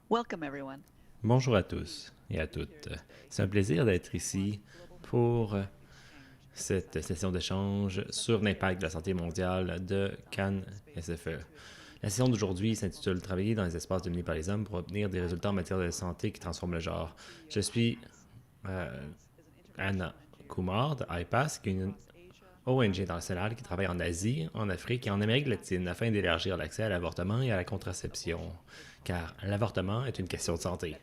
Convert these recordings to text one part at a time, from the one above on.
Welcome, everyone. Bonjour à tous et à toutes. C'est un plaisir d'être ici pour cette session d'échange sur l'impact de la santé mondiale de Cannes SFE. La session d'aujourd'hui s'intitule Travailler dans les espaces dominés par les hommes pour obtenir des résultats en matière de santé qui transforment le genre. Je suis Anna Kumar de IPAS, qui est une ONG internationale qui travaille en Asie, en Afrique et en Amérique latine afin d'élargir l'accès à l'avortement et à la contraception, car l'avortement est une question de santé.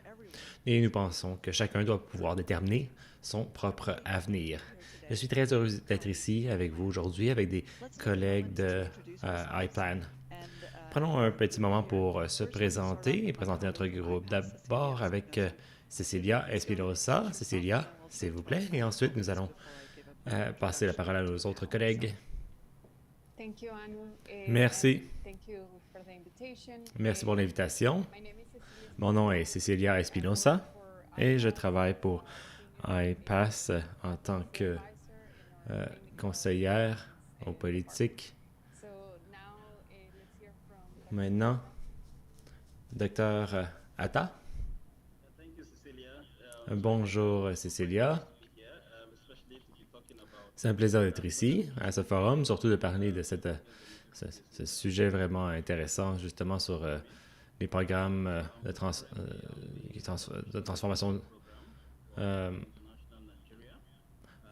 Et nous pensons que chacun doit pouvoir déterminer son propre avenir. Je suis très heureux d'être ici avec vous aujourd'hui, avec des collègues de iPlan. Prenons un petit moment pour se présenter et présenter notre groupe. D'abord avec Cecilia Espinosa. Cecilia, s'il vous plaît. Et ensuite, nous allons passer la parole à nos autres collègues. Merci. Merci pour l'invitation. Mon nom est Cecilia Espinosa et je travaille pour IPAS en tant que conseillère aux politiques. Maintenant, Dr. Atta. Bonjour Cecilia. C'est un plaisir d'être ici à ce forum, surtout de parler de ce sujet vraiment intéressant justement sur les programmes de transformation. Nous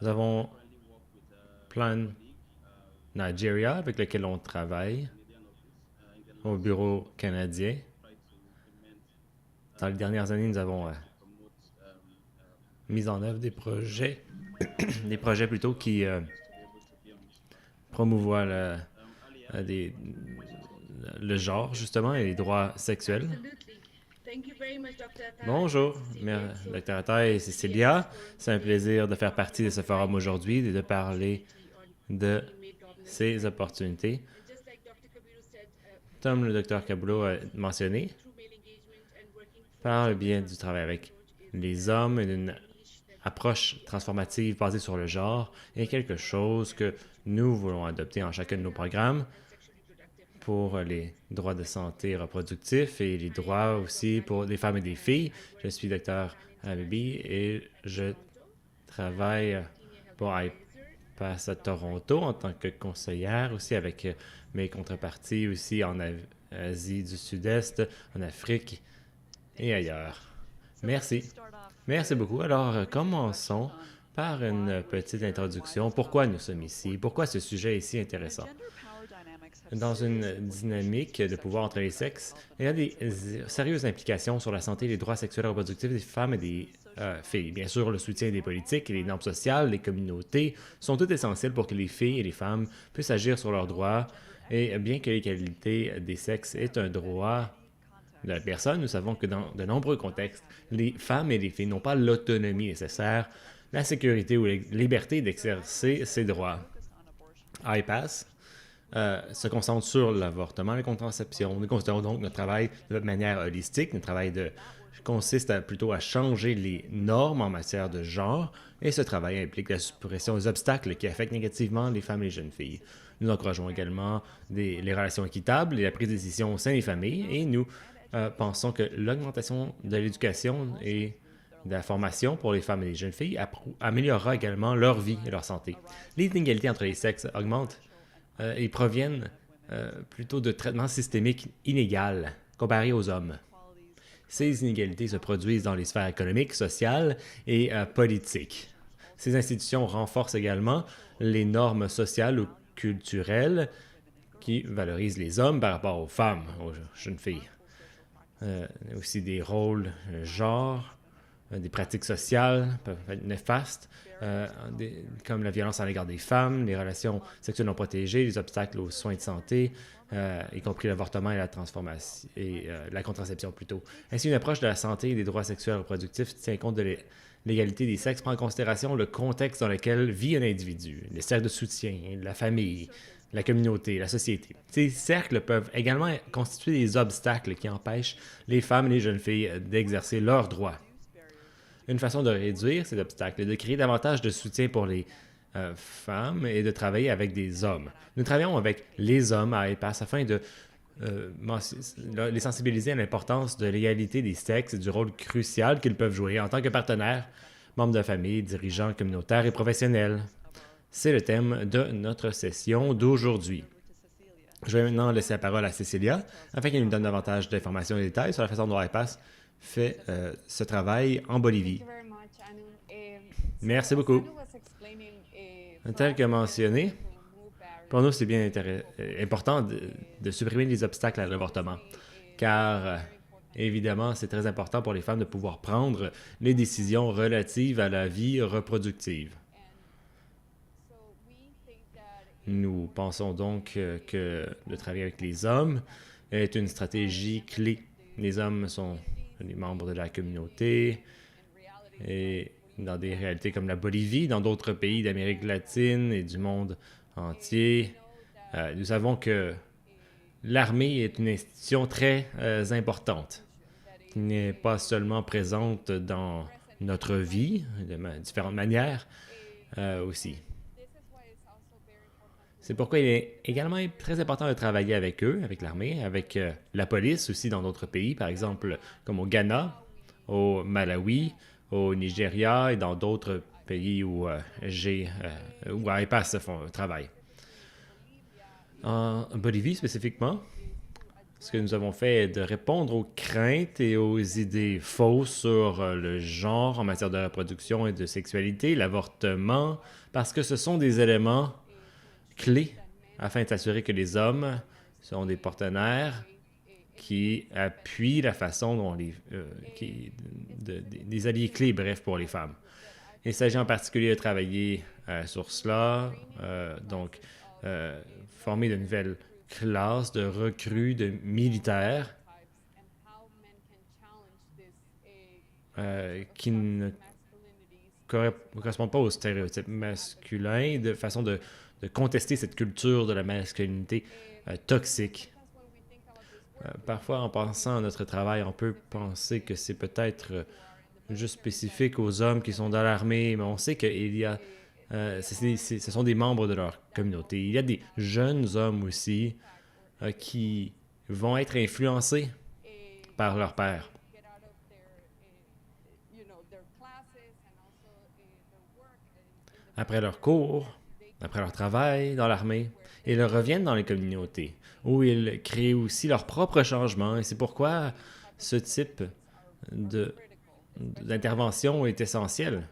avons Plan Nigeria avec lequel on travaille au bureau canadien. Dans les dernières années, nous avons mis en œuvre des projets, des projets plutôt qui promouvoient le genre, justement, et les droits sexuels. Bonjour, Dr. Atta et Cecilia. C'est un plaisir de faire partie de ce forum aujourd'hui et de parler de ces opportunités. Comme le Dr. Kabulo a mentionné, par le biais du travail avec les hommes et d'une approche transformative basée sur le genre est quelque chose que nous voulons adopter en chacun de nos programmes pour les droits de santé reproductifs et les droits aussi pour les femmes et les filles. Je suis Dr. Habibi et je travaille pour IPAS à Toronto en tant que conseillère, aussi avec mes contreparties aussi en Asie du Sud-Est, en Afrique et ailleurs. Merci. Merci beaucoup. Alors, commençons par une petite introduction. Pourquoi nous sommes ici? Pourquoi ce sujet est si intéressant? Dans une dynamique de pouvoir entre les sexes, il y a des sérieuses implications sur la santé et les droits sexuels et reproductifs des femmes et des filles. Bien sûr, le soutien des politiques et les normes sociales, des communautés sont toutes essentielles pour que les filles et les femmes puissent agir sur leurs droits. Et bien que l'égalité des sexes est un droit de la personne, nous savons que dans de nombreux contextes, les femmes et les filles n'ont pas l'autonomie nécessaire, la sécurité ou la liberté d'exercer ces droits. IPAS se concentre sur l'avortement et la contraception. Nous considérons donc notre travail de manière holistique. Notre travail consiste plutôt à changer les normes en matière de genre et ce travail implique la suppression des obstacles qui affectent négativement les femmes et les jeunes filles. Nous encourageons également les relations équitables et la prise de décision au sein des familles et nous pensons que l'augmentation de l'éducation et de la formation pour les femmes et les jeunes filles améliorera également leur vie et leur santé. Les inégalités entre les sexes augmentent et proviennent plutôt de traitements systémiques inégaux comparés aux hommes. Ces inégalités se produisent dans les sphères économiques, sociales et politiques. Ces institutions renforcent également les normes sociales ou culturelles qui valorisent les hommes par rapport aux femmes, aux jeunes filles. Aussi des rôles genre, des pratiques sociales peuvent être néfastes, comme la violence à l'égard des femmes, les relations sexuelles non protégées, les obstacles aux soins de santé, y compris l'avortement et la transformation et la contraception plutôt. Ainsi, une approche de la santé et des droits sexuels reproductifs tient compte de l'égalité des sexes, prend en considération le contexte dans lequel vit un individu, les cercles de soutien, la famille, la communauté, la société. Ces cercles peuvent également constituer des obstacles qui empêchent les femmes et les jeunes filles d'exercer leurs droits. Une façon de réduire ces obstacles est de créer davantage de soutien pour les femmes et de travailler avec des hommes. Nous travaillons avec les hommes à IPAS afin de les sensibiliser à l'importance de l'égalité des sexes et du rôle crucial qu'ils peuvent jouer en tant que partenaires, membres de famille, dirigeants communautaires et professionnels. C'est le thème de notre session d'aujourd'hui. Je vais maintenant laisser la parole à Cecilia afin qu'elle nous donne davantage d'informations et de détails sur la façon dont iPass fait ce travail en Bolivie. Merci beaucoup. Tel que mentionné, pour nous, c'est bien important de supprimer les obstacles à l'avortement, car évidemment, c'est très important pour les femmes de pouvoir prendre les décisions relatives à la vie reproductive. Nous pensons donc que de travailler avec les hommes est une stratégie clé. Les hommes sont des membres de la communauté et dans des réalités comme la Bolivie, dans d'autres pays d'Amérique latine et du monde entier, nous savons que l'armée est une institution très importante, qui n'est pas seulement présente dans notre vie, de différentes manières aussi. C'est pourquoi il est également très important de travailler avec eux, avec l'armée, avec la police aussi dans d'autres pays, par exemple comme au Ghana, au Malawi, au Nigeria et dans d'autres pays où iPass travaille. En Bolivie spécifiquement, ce que nous avons fait est de répondre aux craintes et aux idées fausses sur le genre en matière de reproduction et de sexualité, l'avortement, parce que ce sont des éléments clés afin de s'assurer que les hommes sont des partenaires qui appuient la façon dont des alliés clés, bref, pour les femmes. Il s'agit en particulier de travailler sur cela, former de nouvelles classes de recrues de militaires qui ne correspondent pas aux stéréotypes masculins, de façon de contester cette culture de la masculinité toxique. Parfois, en pensant à notre travail, on peut penser que c'est peut-être juste spécifique aux hommes qui sont dans l'armée, mais on sait qu'il y a ce sont des membres de leur communauté. Il y a des jeunes hommes aussi qui vont être influencés par leur père. Après leur cours, après leur travail dans l'armée, ils reviennent dans les communautés où ils créent aussi leurs propres changements. Et c'est pourquoi ce type d'intervention est essentiel.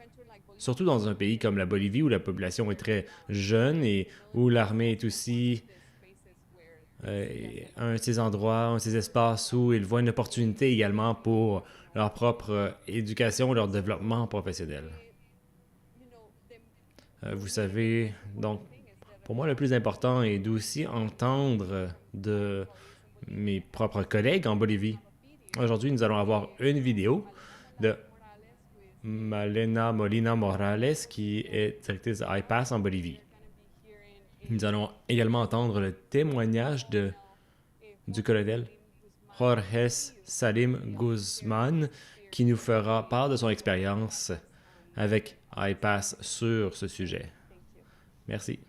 Surtout dans un pays comme la Bolivie où la population est très jeune et où l'armée est aussi un de ces endroits, un de ces espaces où ils voient une opportunité également pour leur propre éducation, leur développement professionnel. Vous savez, donc, pour moi, le plus important est d'aussi entendre de mes propres collègues en Bolivie. Aujourd'hui, nous allons avoir une vidéo de Malena Molina Morales, qui est directrice de iPass en Bolivie. Nous allons également entendre le témoignage du colonel Jorge Salim Guzman, qui nous fera part de son expérience avec iPass sur ce sujet. Merci.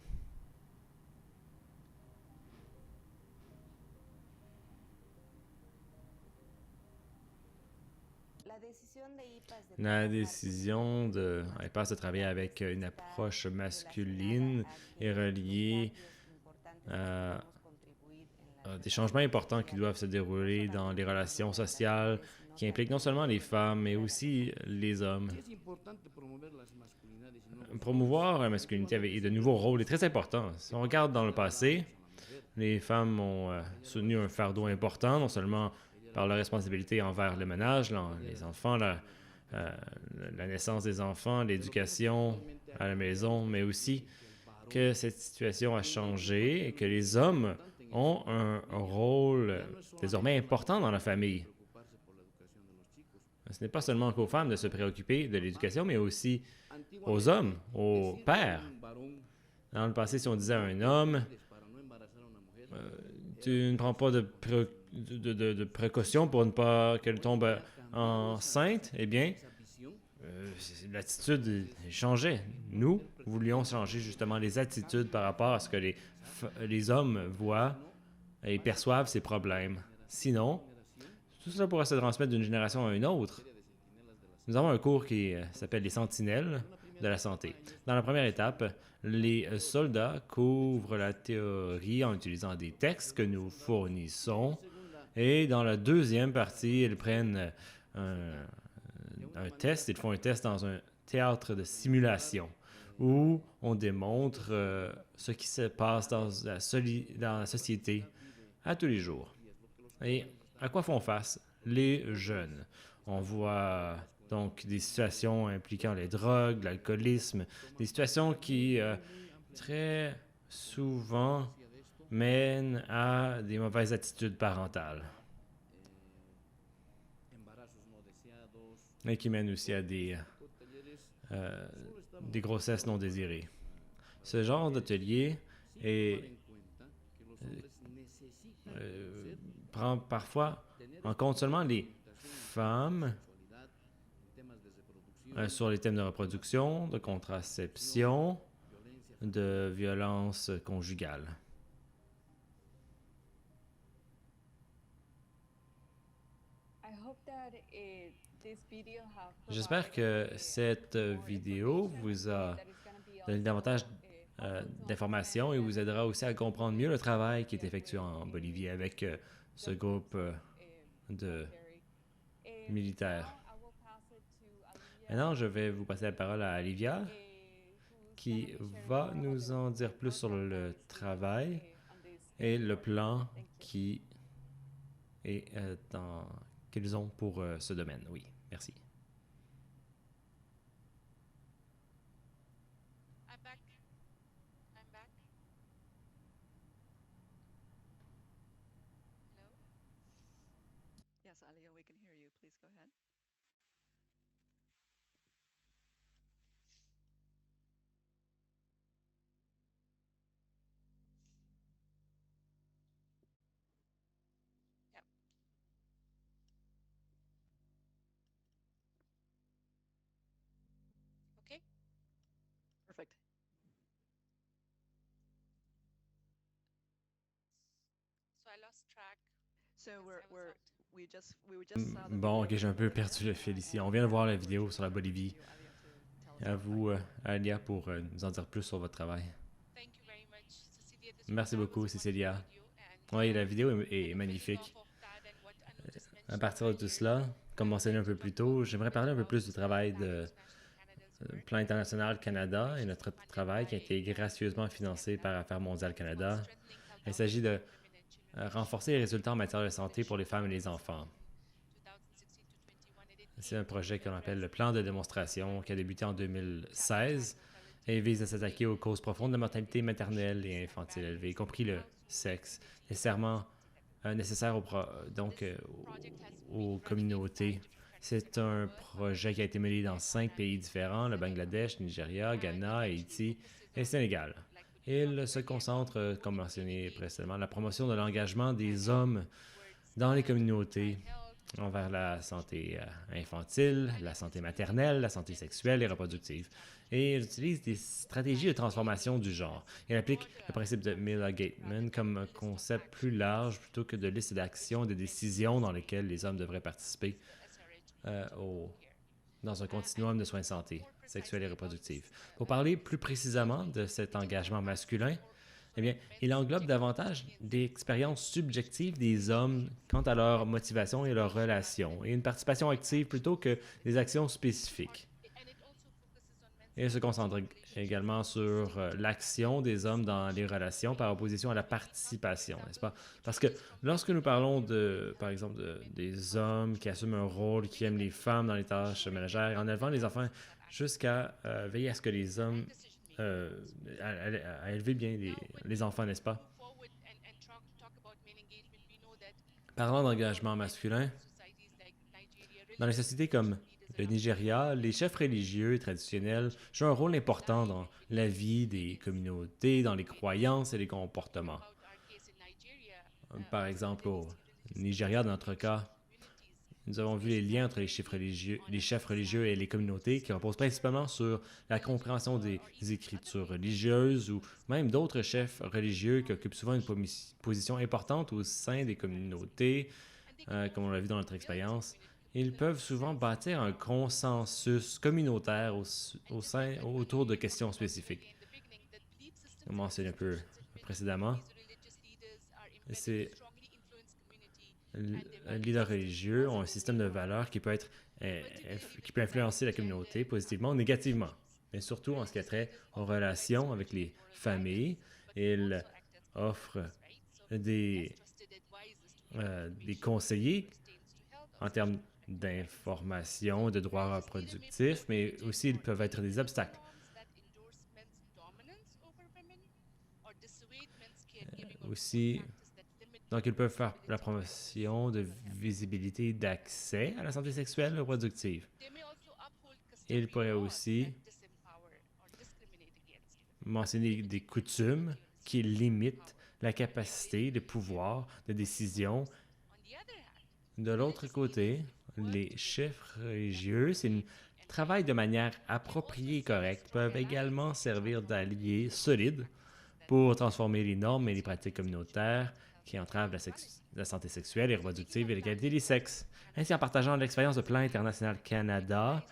La décision de iPass de travailler avec une approche masculine est reliée à des changements importants qui doivent se dérouler dans les relations sociales qui impliquent non seulement les femmes, mais aussi les hommes. Promouvoir la masculinité et de nouveaux rôles est très important. Si on regarde dans le passé, les femmes ont soutenu un fardeau important, non seulement par leur responsabilité envers le ménage, les enfants, la naissance des enfants, l'éducation à la maison, mais aussi que cette situation a changé et que les hommes ont un rôle désormais important dans la famille. Ce n'est pas seulement qu'aux femmes de se préoccuper de l'éducation, mais aussi aux hommes, aux pères. Dans le passé, si on disait à un homme, tu ne prends pas de précautions pour ne pas qu'elle tombe enceinte, eh bien, l'attitude changeait. Nous voulions changer justement les attitudes par rapport à ce que les hommes voient et perçoivent ces problèmes. Sinon, tout cela pourra se transmettre d'une génération à une autre. Nous avons un cours qui s'appelle les sentinelles de la santé. Dans la première étape, les soldats couvrent la théorie en utilisant des textes que nous fournissons. Et dans la deuxième partie, ils prennent un test, ils font un test dans un théâtre de simulation où on démontre ce qui se passe dans la société à tous les jours. Et à quoi font face les jeunes? On voit donc des situations impliquant les drogues, l'alcoolisme, des situations qui très souvent mènent à des mauvaises attitudes parentales et qui mènent aussi à des grossesses non désirées. Ce genre d'atelier prend parfois en compte seulement les femmes sur les thèmes de reproduction, de contraception, de violence conjugale. J'espère que cette vidéo vous a donné davantage d'informations et vous aidera aussi à comprendre mieux le travail qui est effectué en Bolivie avec ce groupe de militaires. Maintenant, je vais vous passer la parole à Olivia, qui va nous en dire plus sur le travail et le plan qui est qu'ils ont pour ce domaine. Oui, merci. Yes, Alia, we can hear you. Please go ahead. Yep. Okay. Perfect. So I lost track. So Bon, ok, j'ai un peu perdu le fil ici. On vient de voir la vidéo sur la Bolivie. À vous, Alia, pour nous en dire plus sur votre travail. Merci beaucoup, Cecilia. Oui, la vidéo est magnifique. À partir de tout cela, comme mentionné un peu plus tôt, j'aimerais parler un peu plus du travail de Plan international Canada et notre travail qui a été gracieusement financé par Affaires mondiales Canada. Il s'agit de renforcer les résultats en matière de santé pour les femmes et les enfants. C'est un projet qu'on appelle le plan de démonstration qui a débuté en 2016 et vise à s'attaquer aux causes profondes de la mortalité maternelle et infantile élevée, y compris le sexe, nécessairement nécessaire aux communautés. C'est un projet qui a été mené dans 5 pays différents, le Bangladesh, Nigeria, Ghana, Haïti et Sénégal. Il se concentre, comme mentionné précédemment, la promotion de l'engagement des hommes dans les communautés envers la santé infantile, la santé maternelle, la santé sexuelle et reproductive. Et il utilise des stratégies de transformation du genre. Il applique le principe de Miller-Gateman comme un concept plus large plutôt que de liste d'actions et de décisions dans lesquelles les hommes devraient participer dans un continuum de soins de santé sexuelle et reproductive. Pour parler plus précisément de cet engagement masculin, eh bien, il englobe davantage des expériences subjectives des hommes quant à leur motivation et leurs relations, et une participation active plutôt que des actions spécifiques. Et il se concentre également sur l'action des hommes dans les relations par opposition à la participation, n'est-ce pas? Parce que lorsque nous parlons par exemple, des hommes qui assument un rôle, qui aiment les femmes dans les tâches ménagères, en élevant les enfants jusqu'à veiller à ce que les hommes à élever bien les enfants, n'est-ce pas? Parlant d'engagement masculin, dans les sociétés comme le Nigeria, les chefs religieux traditionnels jouent un rôle important dans la vie des communautés, dans les croyances et les comportements. Par exemple, au Nigeria, dans notre cas, nous avons vu les liens entre les chefs religieux et les communautés qui reposent principalement sur la compréhension des écritures religieuses ou même d'autres chefs religieux qui occupent souvent une position importante au sein des communautés, comme on l'a vu dans notre expérience. Ils peuvent souvent bâtir un consensus communautaire autour de questions spécifiques. On mentionné un peu précédemment. Les leaders religieux ont un système de valeurs qui peut influencer la communauté positivement ou négativement, mais surtout en ce qui a trait aux relations avec les familles. Ils offrent des conseillers en termes d'information, de droits reproductifs, mais aussi ils peuvent être des obstacles. Donc, ils peuvent faire la promotion de visibilité d'accès à la santé sexuelle et reproductive. Ils pourraient aussi mentionner des coutumes qui limitent la capacité, le pouvoir de décision. De l'autre côté, les chefs religieux, s'ils travaillent de manière appropriée et correcte, peuvent également servir d'alliés solides pour transformer les normes et les pratiques communautaires qui entravent la santé sexuelle et reproductive et l'égalité des sexes. Ainsi, en partageant l'expérience de Plan International Canada,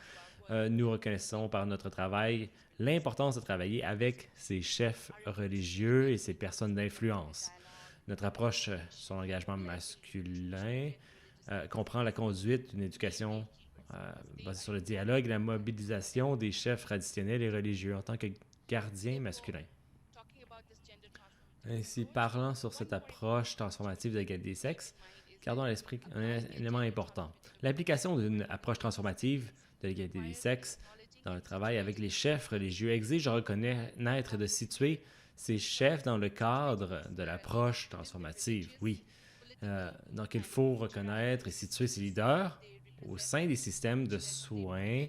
nous reconnaissons par notre travail l'importance de travailler avec ces chefs religieux et ces personnes d'influence. Notre approche sur l'engagement masculin comprend la conduite d'une éducation basée sur le dialogue et la mobilisation des chefs traditionnels et religieux en tant que gardiens masculins. Ainsi, parlant sur cette approche transformative de l'égalité des sexes, gardons à l'esprit un élément important. L'application d'une approche transformative de l'égalité des sexes dans le travail avec les chefs religieux exige de reconnaître et de situer ces chefs dans le cadre de l'approche transformative, oui. Donc, il faut reconnaître et situer ces leaders au sein des systèmes de soins,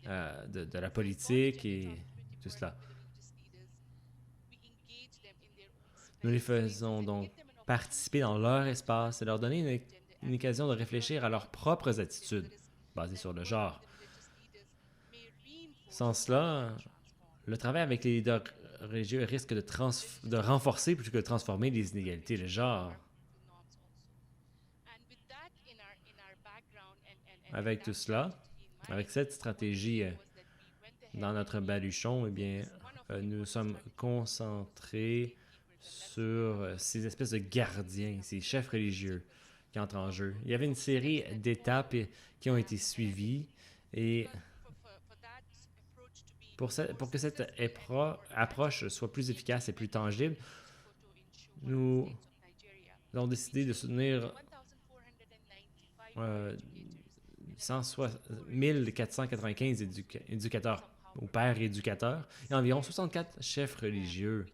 de la politique et tout cela. Nous les faisons donc participer dans leur espace et leur donner une occasion de réfléchir à leurs propres attitudes basées sur le genre. Sans cela, le travail avec les leaders religieux risque de renforcer plutôt que de transformer les inégalités de genre. Avec tout cela, avec cette stratégie dans notre baluchon, eh bien, nous sommes concentrés sur ces espèces de gardiens, ces chefs religieux qui entrent en jeu. Il y avait une série d'étapes qui ont été suivies et pour que cette approche soit plus efficace et plus tangible, nous avons décidé de soutenir 1495 éducateurs ou pères éducateurs et environ 64 chefs religieux.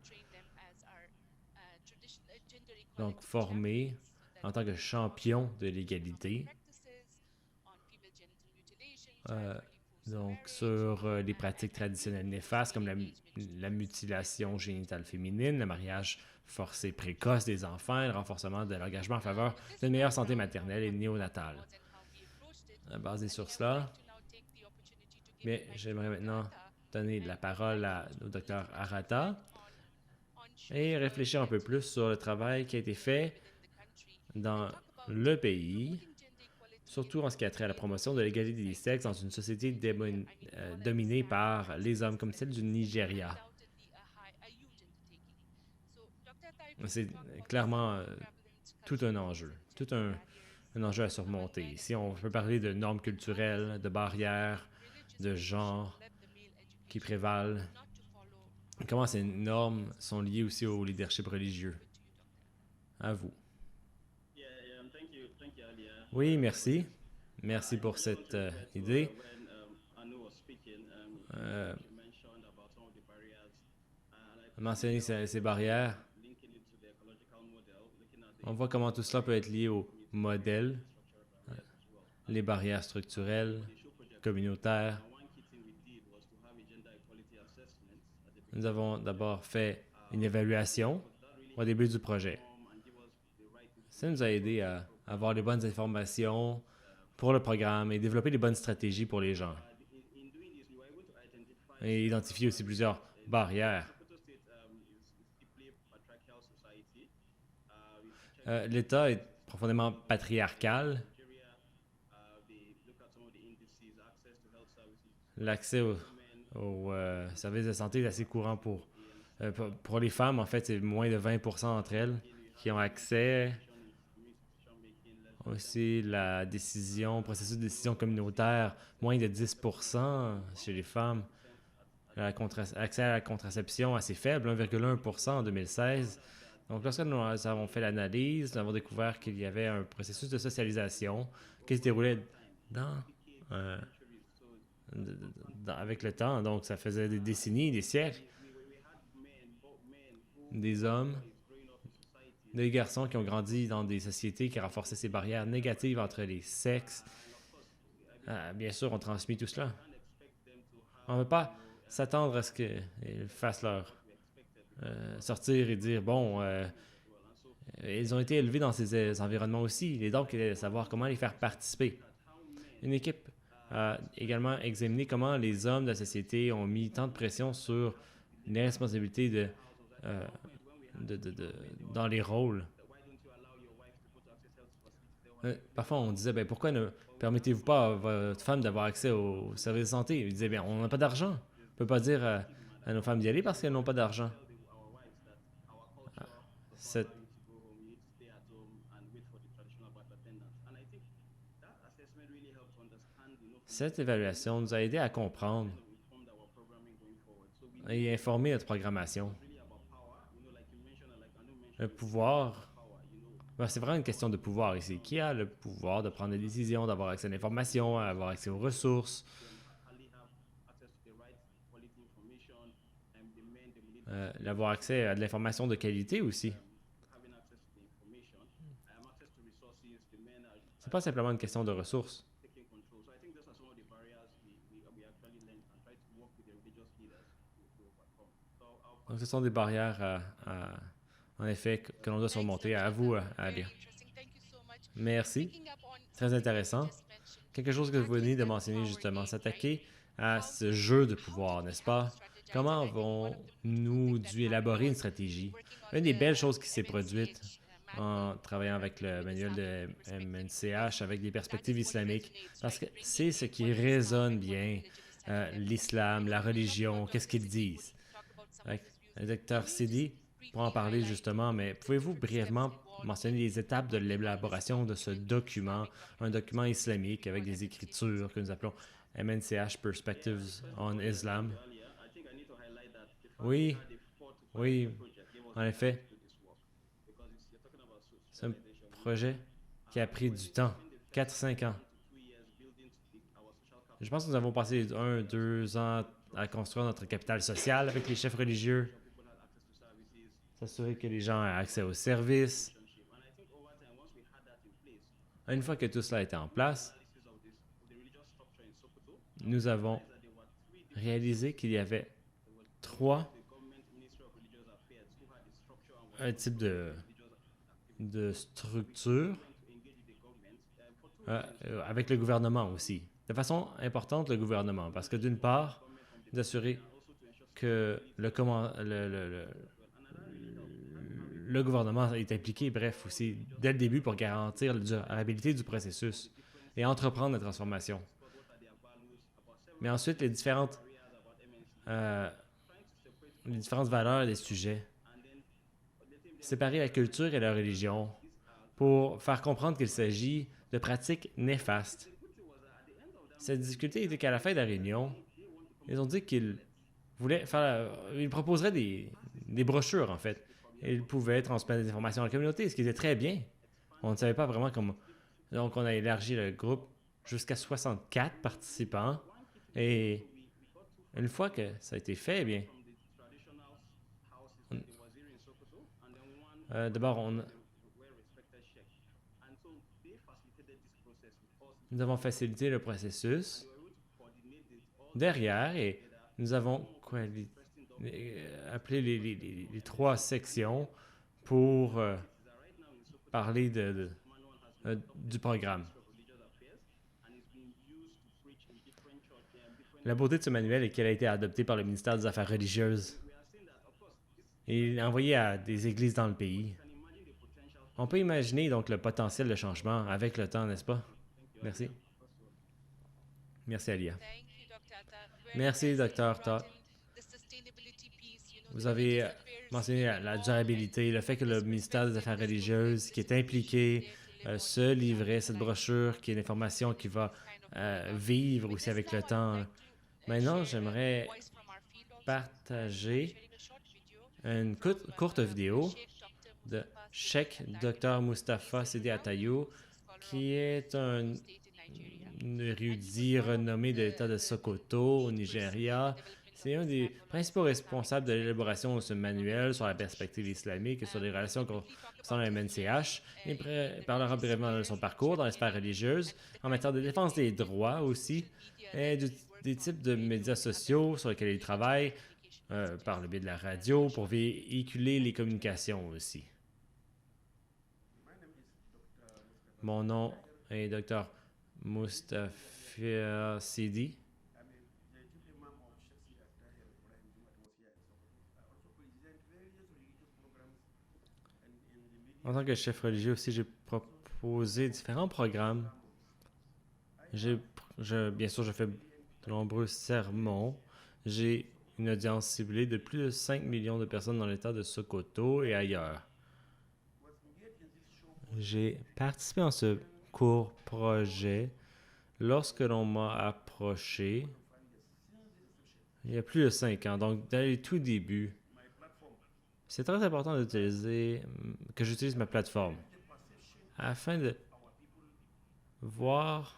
Donc, formés en tant que champions de l'égalité. Donc, sur les pratiques traditionnelles néfastes comme la mutilation génitale féminine, le mariage forcé précoce des enfants et le renforcement de l'engagement en faveur d'une meilleure santé maternelle et néonatale. Basé sur cela, mais j'aimerais maintenant donner la parole au Dr Arata et réfléchir un peu plus sur le travail qui a été fait dans le pays, surtout en ce qui a trait à la promotion de l'égalité des sexes dans une société dominée par les hommes, comme celle du Nigeria. C'est clairement tout un enjeu, un enjeu à surmonter. Ici, on peut parler de normes culturelles, de barrières, de genre qui prévalent. Comment ces normes sont liées aussi au leadership religieux? À vous. Oui, merci. Merci pour cette idée. Mentionner ces barrières. On voit comment tout cela peut être lié au modèle, les barrières structurelles, communautaires. Nous avons d'abord fait une évaluation au début du projet. Ça nous a aidé à avoir les bonnes informations pour le programme et développer les bonnes stratégies pour les gens. Et identifier aussi plusieurs barrières. L'État est profondément patriarcal. L'accès aux services de santé est assez courant pour les femmes. En fait, c'est moins de 20% d'entre elles qui ont accès. Aussi, la décision, processus de décision communautaire, moins de 10% chez les femmes. Accès à la contraception assez faible, 1,1% en 2016. Donc, lorsque nous avons fait l'analyse, nous avons découvert qu'il y avait un processus de socialisation qui se déroulait avec le temps. Donc, ça faisait des décennies, des siècles. Des hommes, des garçons qui ont grandi dans des sociétés qui renforçaient ces barrières négatives entre les sexes. Bien sûr, on transmet tout cela. On ne veut pas s'attendre à ce qu'ils fassent leur sortir et dire, bon, ils ont été élevés dans ces environnements aussi, et donc savoir comment les faire participer. Une équipe a également examiné comment les hommes de la société ont mis tant de pression sur les responsabilités dans les rôles. Parfois, on disait, pourquoi ne permettez-vous pas à votre femme d'avoir accès aux services de santé? Ils disaient, on n'a pas d'argent. On ne peut pas dire à nos femmes d'y aller parce qu'elles n'ont pas d'argent. Cette évaluation nous a aidé à comprendre et informer notre programmation. Le pouvoir, c'est vraiment une question de pouvoir ici. Qui a le pouvoir de prendre des décisions, d'avoir accès à l'information, d'avoir accès aux ressources? D'avoir accès à de l'information de qualité aussi. C'est pas simplement une question de ressources. Donc, ce sont des barrières, en effet, que l'on doit surmonter. À vous, Alia. Merci. Très intéressant. Quelque chose que vous venez de mentionner, justement, s'attaquer à ce jeu de pouvoir, n'est-ce pas? Comment avons-nous dû élaborer une stratégie? Une des belles choses qui s'est produite en travaillant avec le manuel de MNCH, avec des perspectives islamiques, parce que c'est ce qui résonne bien, l'islam, la religion, qu'est-ce qu'ils disent. Le docteur Sidi pourra en parler justement, mais pouvez-vous brièvement mentionner les étapes de l'élaboration de ce document, un document islamique avec des écritures que nous appelons MNCH Perspectives on Islam? Oui, en effet. C'est un projet qui a pris du temps, 4-5 ans. Je pense que nous avons passé 1-2 ans à construire notre capital social avec les chefs religieux, s'assurer que les gens aient accès aux services. Une fois que tout cela était en place, nous avons réalisé qu'il y avait 3 types de structures avec le gouvernement aussi. De façon importante, le gouvernement, parce que d'une part, d'assurer que le gouvernement est impliqué, bref, aussi dès le début pour garantir la durabilité du processus et entreprendre la transformation. Mais ensuite, les différentes valeurs des sujets. Séparer la culture et la religion pour faire comprendre qu'il s'agit de pratiques néfastes. Cette difficulté était qu'à la fin de la réunion, ils ont dit qu'ils ils proposeraient des brochures, en fait. Et ils pouvaient transmettre des informations à la communauté, ce qui était très bien. On ne savait pas vraiment comment. Donc, on a élargi le groupe jusqu'à 64 participants. Et une fois que ça a été fait, eh bien, d'abord, nous avons facilité le processus derrière et nous avons appelé les 3 sections pour parler du programme. La beauté de ce manuel est qu'elle a été adoptée par le ministère des Affaires religieuses et envoyée à des églises dans le pays. On peut imaginer donc le potentiel de changement avec le temps, n'est-ce pas? Merci. Merci, Alia. Merci, Dr. Ta. Vous avez mentionné la durabilité, le fait que le ministère des Affaires religieuses, qui est impliqué, ce livret, cette brochure, qui est l'information qui va vivre aussi avec le temps. Maintenant, j'aimerais partager une courte vidéo de Cheikh Dr. Mustafa Sidi Atayou, qui est un érudit renommé de l'État de Sokoto, au Nigeria. C'est un des principaux responsables de l'élaboration de ce manuel sur la perspective islamique et sur les relations concernant le MNCH. Il parlera brièvement de son parcours dans les sphères religieuses, en matière de défense des droits aussi, et des types de médias sociaux sur lesquels il travaille, par le biais de la radio, pour véhiculer les communications aussi. Mon nom est Dr. Mustafa Sidi. En tant que chef religieux aussi, j'ai proposé différents programmes. Bien sûr, je fais de nombreux sermons. J'ai une audience ciblée de plus de 5 millions de personnes dans l'État de Sokoto et ailleurs. J'ai participé à ce court projet lorsque l'on m'a approché il y a plus de 5 ans, donc dès les tout débuts. C'est très important que j'utilise ma plateforme afin de voir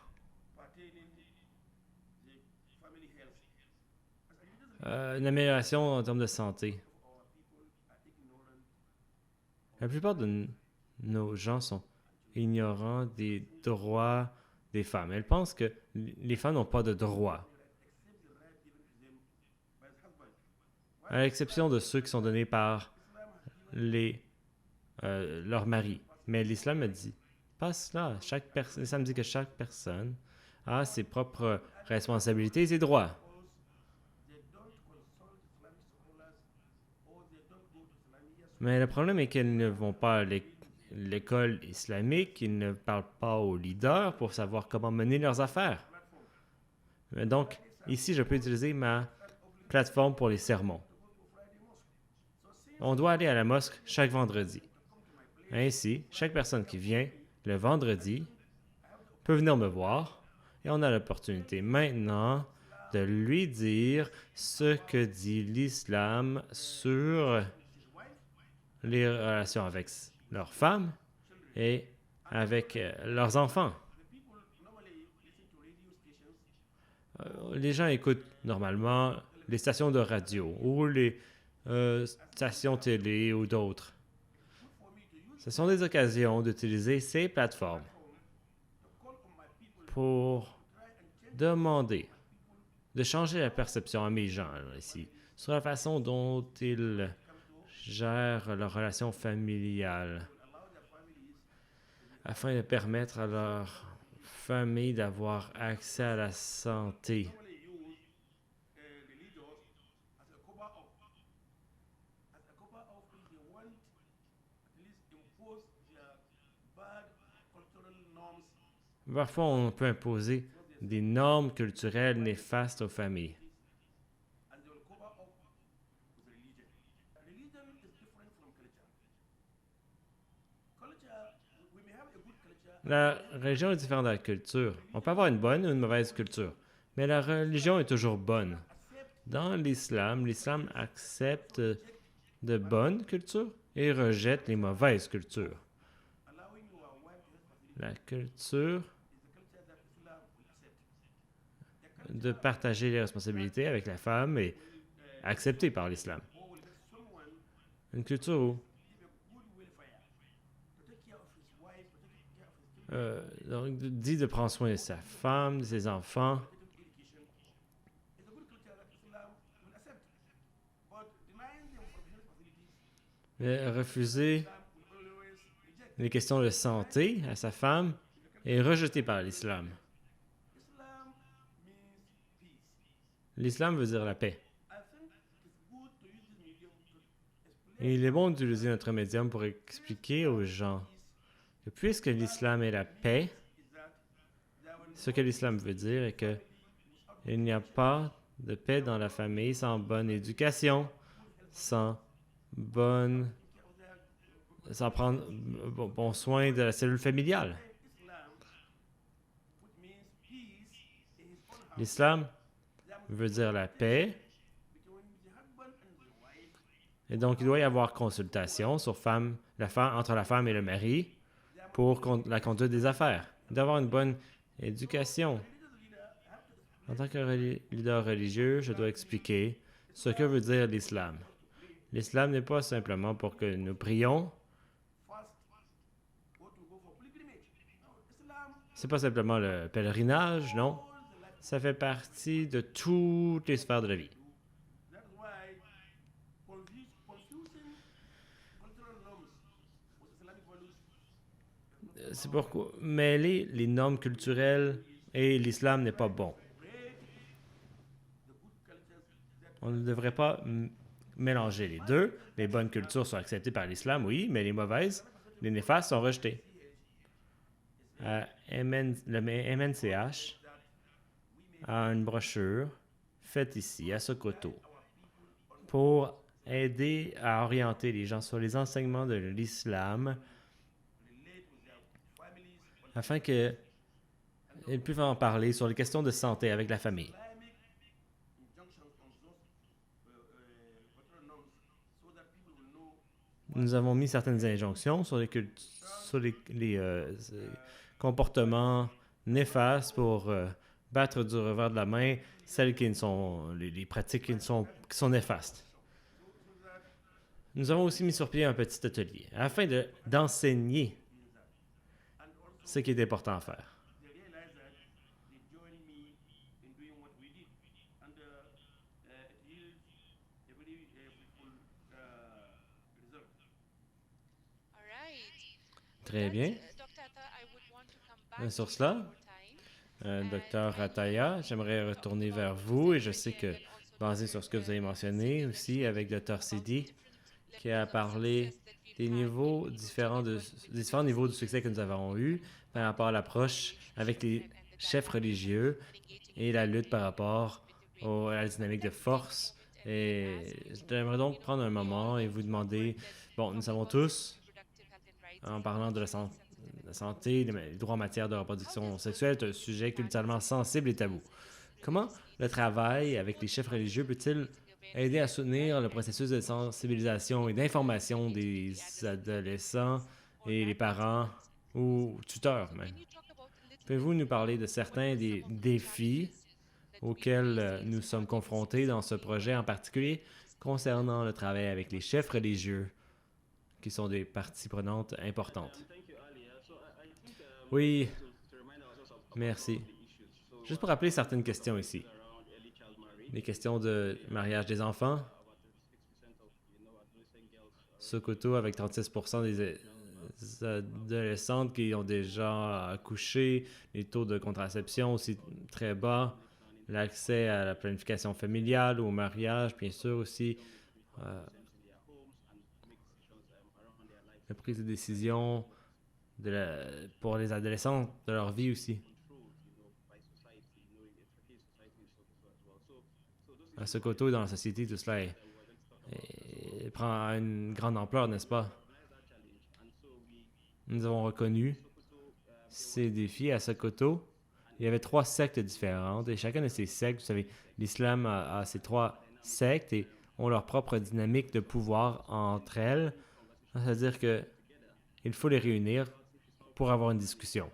une amélioration en termes de santé. La plupart de nos gens sont ignorants des droits des femmes. Elles pensent que les femmes n'ont pas de droits, à l'exception de ceux qui sont donnés par leur mari. Mais l'islam me dit pas cela. L'islam dit que chaque personne a ses propres responsabilités et ses droits. Mais le problème est qu'elles ne vont pas à l'école islamique, ils ne parlent pas aux leaders pour savoir comment mener leurs affaires. Donc, ici, je peux utiliser ma plateforme pour les sermons. On doit aller à la mosquée chaque vendredi. Ainsi, chaque personne qui vient le vendredi peut venir me voir et on a l'opportunité maintenant de lui dire ce que dit l'islam sur les relations avec leurs femmes et avec leurs enfants. Les gens écoutent normalement les stations de radio ou les stations télé ou d'autres. Ce sont des occasions d'utiliser ces plateformes pour demander de changer la perception à mes gens ici sur la façon dont ils gèrent leurs relations familiales afin de permettre à leur famille d'avoir accès à la santé. Parfois, on peut imposer des normes culturelles néfastes aux familles. La religion est différente de la culture. On peut avoir une bonne ou une mauvaise culture, mais la religion est toujours bonne. Dans l'islam, l'islam accepte de bonnes cultures et rejette les mauvaises cultures. La culture de partager les responsabilités avec la femme est acceptée par l'islam. Une culture où dit de prendre soin de sa femme, de ses enfants. Refuser les questions de santé à sa femme est rejeté par l'islam. l'islam veut dire la paix. Et il est bon d'utiliser notre médium pour expliquer aux gens que puisque l'islam est la paix, ce que l'islam veut dire est que il n'y a pas de paix dans la famille sans bonne éducation, sans prendre bon soin de la cellule familiale. L'islam veut dire la paix. Et donc, il doit y avoir consultation sur entre la femme et le mari pour la conduite des affaires. Il doit y avoir une bonne éducation. En tant que leader religieux, je dois expliquer ce que veut dire l'islam. L'islam n'est pas simplement pour que nous prions. C'est pas simplement le pèlerinage, non. Ça fait partie de toutes les sphères de la vie. C'est pourquoi mêler les normes culturelles et l'islam n'est pas bon. On ne devrait pas mélanger les deux. Les bonnes cultures sont acceptées par l'islam, oui, mais les mauvaises, les néfastes sont rejetées. Le MNCH a une brochure faite ici, à Sokoto, pour aider à orienter les gens sur les enseignements de l'islam afin qu'ils puissent en parler sur les questions de santé avec la famille. Nous avons mis certaines injonctions sur les comportements néfastes pour battre du revers de la main celles qui sont les pratiques qui sont néfastes. Nous avons aussi mis sur pied un petit atelier afin d'enseigner ce qui est important à faire. Très bien. Sur cela, Dr. Ataya, j'aimerais retourner vers vous et je sais que, basé sur ce que vous avez mentionné aussi avec Dr. Sidi, qui a parlé des différents niveaux de succès que nous avons eus par rapport à l'approche avec les chefs religieux et la lutte par rapport à la dynamique de force. Et j'aimerais donc prendre un moment et vous demander, nous savons tous, en parlant de la santé, les droits en matière de reproduction sexuelle, c'est un sujet culturellement sensible et tabou. Comment le travail avec les chefs religieux peut-il aider à soutenir le processus de sensibilisation et d'information des adolescents et les parents ou tuteurs même? Pouvez-vous nous parler de certains des défis auxquels nous sommes confrontés dans ce projet en particulier concernant le travail avec les chefs religieux qui sont des parties prenantes importantes? Oui, merci. Juste pour rappeler certaines questions ici. Les questions de mariage des enfants. Sokoto avec 36% des adolescentes qui ont déjà accouché, les taux de contraception aussi très bas, l'accès à la planification familiale, au mariage, bien sûr aussi, la prise de décision pour les adolescents de leur vie aussi. À Sokoto, dans la société, tout cela prend une grande ampleur, n'est-ce pas? Nous avons reconnu ces défis à Sokoto. Il y avait 3 sectes différentes et chacune de ces sectes, vous savez, l'islam a ces 3 sectes et ont leur propre dynamique de pouvoir entre elles. C'est-à-dire qu'il faut les réunir pour avoir une discussion.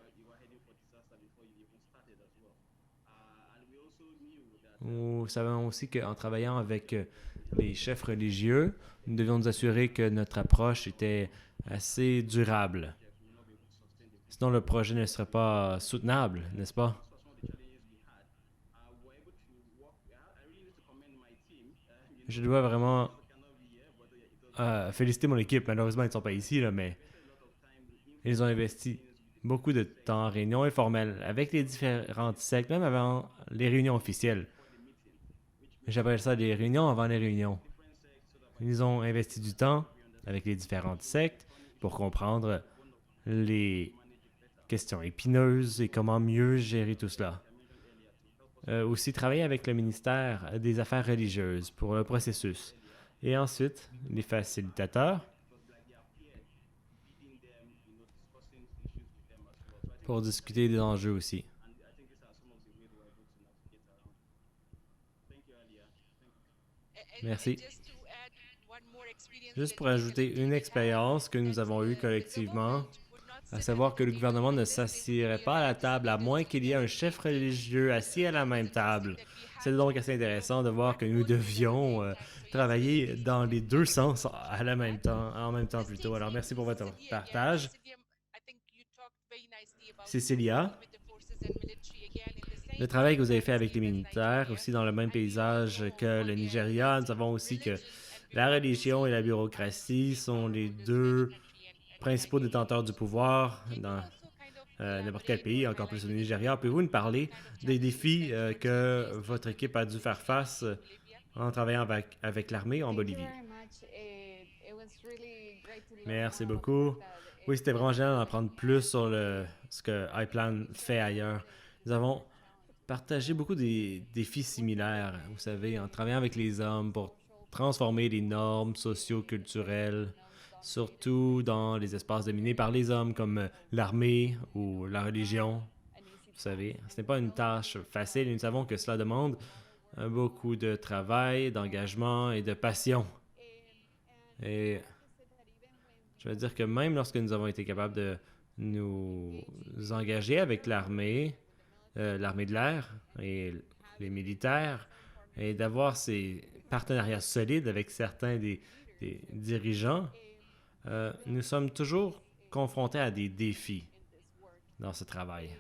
Nous savons aussi qu'en travaillant avec les chefs religieux, nous devions nous assurer que notre approche était assez durable. Sinon, le projet ne serait pas soutenable, n'est-ce pas? Je dois vraiment féliciter mon équipe. Malheureusement, ils ne sont pas ici, là, mais ils ont investi beaucoup de temps en réunions informelles avec les différentes sectes, même avant les réunions officielles. J'appelle ça des réunions avant les réunions. Ils ont investi du temps avec les différentes sectes pour comprendre les questions épineuses et comment mieux gérer tout cela. Aussi travailler avec le ministère des Affaires religieuses pour le processus. Et ensuite, les facilitateurs pour discuter des enjeux aussi. Merci. Juste pour ajouter une expérience que nous avons eue collectivement, à savoir que le gouvernement ne s'assierait pas à la table à moins qu'il y ait un chef religieux assis à la même table. C'est donc assez intéressant de voir que nous devions travailler dans les deux sens en même temps plutôt. Alors merci pour votre partage. Cécilia, le travail que vous avez fait avec les militaires, aussi dans le même paysage que le Nigeria, nous avons aussi que la religion et la bureaucratie sont les deux principaux détenteurs du pouvoir dans n'importe quel pays, encore plus au Nigeria. Pouvez-vous nous parler des défis que votre équipe a dû faire face en travaillant avec l'armée en Bolivie? Merci beaucoup. Oui, c'était vraiment génial d'en apprendre plus sur ce que iPlan fait ailleurs. Nous avons partagé beaucoup des défis similaires, vous savez, en travaillant avec les hommes pour transformer les normes socio-culturelles, surtout dans les espaces dominés par les hommes comme l'armée ou la religion. Vous savez, ce n'est pas une tâche facile et nous savons que cela demande beaucoup de travail, d'engagement et de passion. Et je veux dire que même lorsque nous avons été capables de nous engager avec l'armée de l'air et les militaires, et d'avoir ces partenariats solides avec certains des dirigeants, nous sommes toujours confrontés à des défis dans ce travail.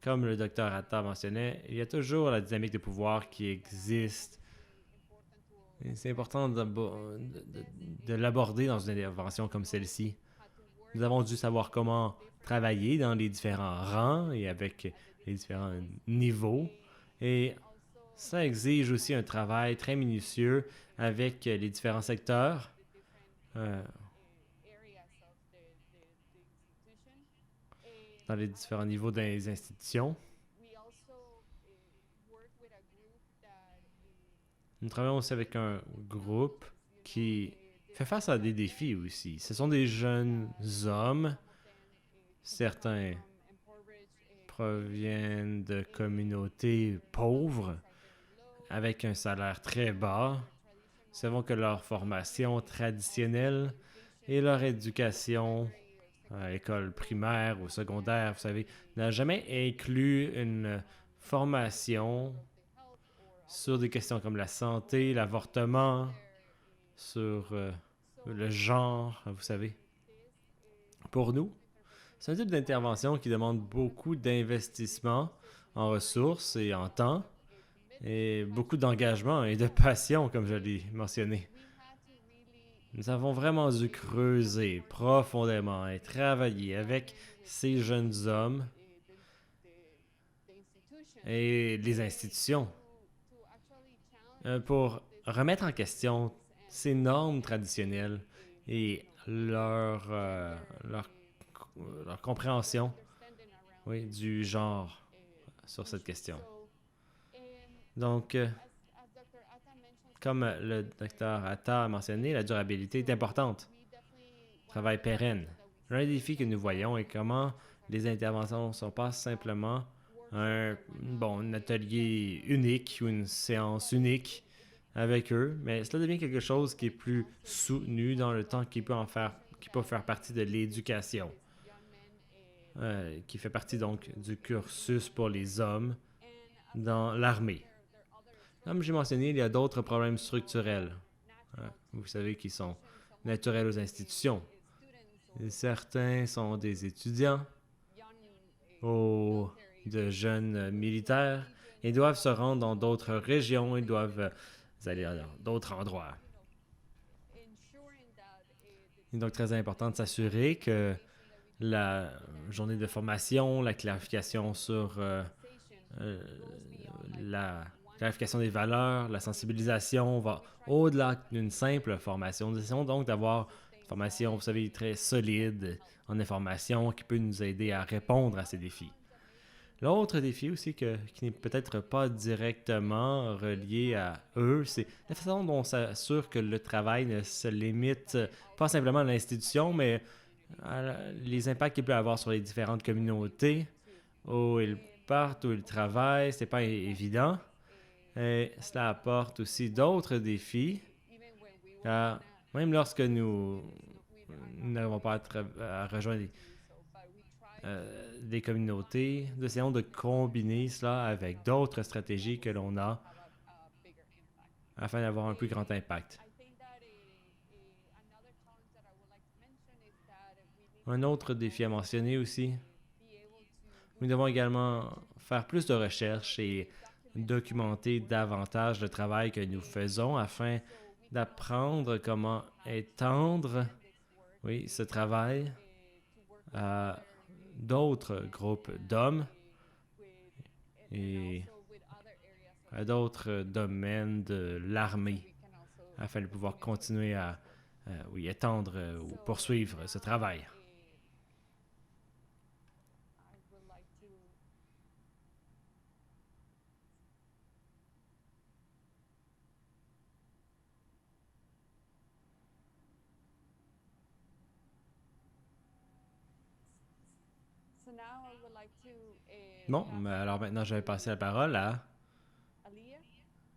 Comme le docteur Atta mentionnait, il y a toujours la dynamique de pouvoir qui existe. Et c'est important de l'aborder dans une intervention comme celle-ci. Nous avons dû savoir comment travailler dans les différents rangs et avec les différents niveaux. Et ça exige aussi un travail très minutieux avec les différents secteurs. Dans les différents niveaux des institutions. Nous travaillons aussi avec un groupe qui fait face à des défis aussi. Ce sont des jeunes hommes. Certains proviennent de communautés pauvres avec un salaire très bas. Nous savons que leur formation traditionnelle et leur éducation à l'école primaire ou secondaire, vous savez, n'a jamais inclus une formation sur des questions comme la santé, l'avortement, sur le genre, vous savez. Pour nous, c'est un type d'intervention qui demande beaucoup d'investissement en ressources et en temps, et beaucoup d'engagement et de passion, comme je l'ai mentionné. Nous avons vraiment dû creuser profondément et travailler avec ces jeunes hommes et les institutions pour remettre en question ces normes traditionnelles et leur compréhension du genre sur cette question. Donc, comme le docteur Atta a mentionné, la durabilité est importante. Travail pérenne. L'un des défis que nous voyons est comment les interventions ne sont pas simplement un atelier unique ou une séance unique avec eux, mais cela devient quelque chose qui est plus soutenu dans le temps qui peut faire partie de l'éducation, qui fait partie donc du cursus pour les hommes dans l'armée. Comme j'ai mentionné, il y a d'autres problèmes structurels, vous savez, qui sont naturels aux institutions. Et certains sont des étudiants ou de jeunes militaires et doivent se rendre dans d'autres régions, ils doivent aller dans d'autres endroits. Il est donc très important de s'assurer que la journée de formation, la clarification sur la clarification des valeurs, la sensibilisation va au-delà d'une simple formation. Nous essayons donc d'avoir une formation, vous savez, très solide en information qui peut nous aider à répondre à ces défis. L'autre défi aussi qui n'est peut-être pas directement relié à eux, c'est la façon dont on s'assure que le travail ne se limite pas simplement à l'institution, mais les impacts qu'il peut avoir sur les différentes communautés, où ils partent, où ils travaillent, c'est pas évident. Et cela apporte aussi d'autres défis, même lorsque nous n'avons pas à rejoindre des communautés, nous essayons de combiner cela avec d'autres stratégies que l'on a afin d'avoir un plus grand impact. Un autre défi à mentionner aussi, nous devons également faire plus de recherches et documenter davantage le travail que nous faisons afin d'apprendre comment étendre ce travail à d'autres groupes d'hommes et à d'autres domaines de l'armée afin de pouvoir continuer à étendre ou poursuivre ce travail. Bon, mais alors maintenant, je vais passer la parole à